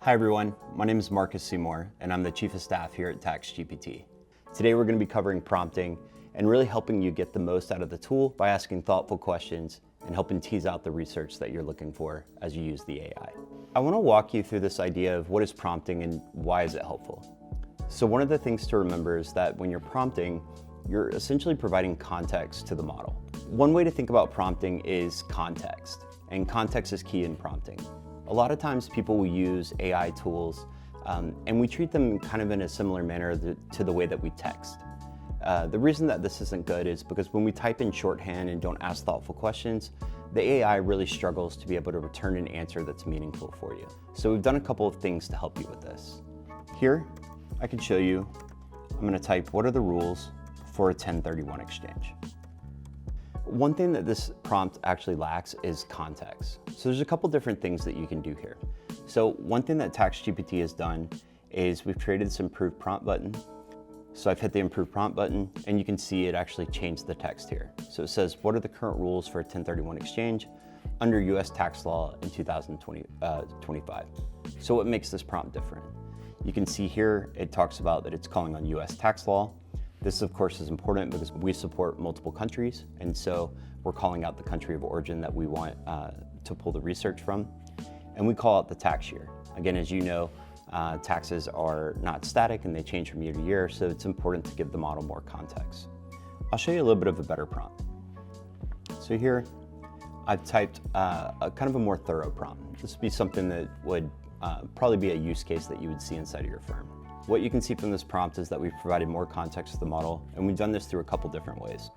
Hi everyone, my name is Marcus Seymour and I'm the Chief of Staff here at TaxGPT. Today we're going to be covering prompting and really helping you get the most out of the tool by asking thoughtful questions and helping tease out the research that you're looking for as you use the AI. I want to walk you through this idea of what is prompting and why is it helpful. So one of the things to remember is that when you're prompting, you're essentially providing context to the model. One way to think about prompting is context, and context is key in prompting. A lot of times people will use AI tools and we treat them kind of in a similar manner to the way that we text. The reason that this isn't good is because when we type in shorthand and don't ask thoughtful questions, the AI really struggles to be able to return an answer that's meaningful for you. So we've done a couple of things to help you with this. Here, I can show you, I'm going to type, what are the rules for a 1031 exchange? One thing that this prompt actually lacks is context. So there's a couple different things that you can do here. So one thing that TaxGPT has done is we've created this improve prompt button. So I've hit the improve prompt button and you can see it actually changed the text here. So it says, what are the current rules for a 1031 exchange under US tax law in 2025? So what makes this prompt different? You can see here, it talks about that it's calling on US tax law. This, of course, is important because we support multiple countries, and so we're calling out the country of origin that we want to pull the research from. And we call out the tax year. Again, as you know, taxes are not static and they change from year to year, so it's important to give the model more context. I'll show you a little bit of a better prompt. So here, I've typed a kind of a more thorough prompt. This would be something that would probably be a use case that you would see inside of your firm. What you can see from this prompt is that we've provided more context to the model, and we've done this through a couple different ways.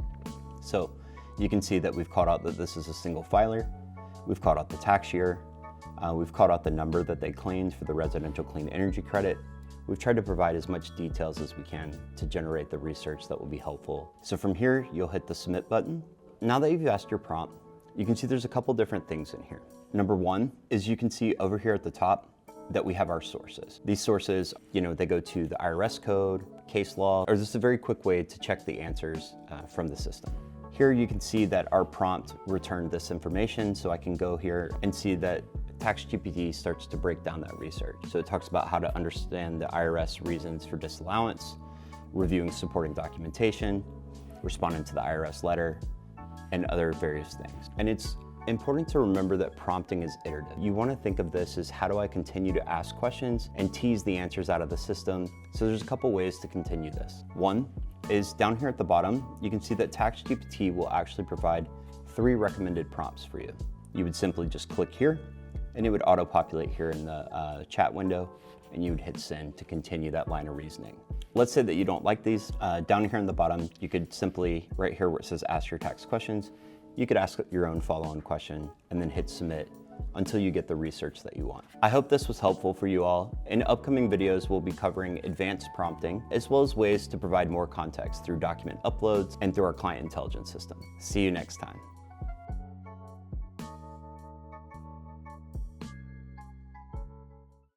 So you can see that we've called out that this is a single filer, we've called out the tax year, we've called out the number that they claimed for the residential clean energy credit. We've tried to provide as much details as we can to generate the research that will be helpful. So from here, you'll hit the submit button. Now that you've asked your prompt, you can see there's a couple different things in here. Number one is you can see over here at the top that we have our sources. These sources, they go to the IRS code, case law, or this is a very quick way to check the answers from the system. Here you can see that our prompt returned this information, so I can go here and see that TaxGPT starts to break down that research. So it talks about how to understand the IRS reasons for disallowance, reviewing supporting documentation, responding to the IRS letter, and other various things. And it's important to remember that prompting is iterative. You want to think of this as how do I continue to ask questions and tease the answers out of the system. So there's a couple ways to continue this. One is down here at the bottom, you can see that TaxGPT will actually provide 3 recommended prompts for you. You would simply just click here and it would auto-populate here in the chat window, and you would hit send to continue that line of reasoning. Let's say that you don't like these. Down here in the bottom, you could simply, right here where it says ask your tax questions, you could ask your own follow-on question and then hit submit until you get the research that you want. I hope this was helpful for you all. In upcoming videos, we'll be covering advanced prompting, as well as ways to provide more context through document uploads and through our client intelligence system. See you next time.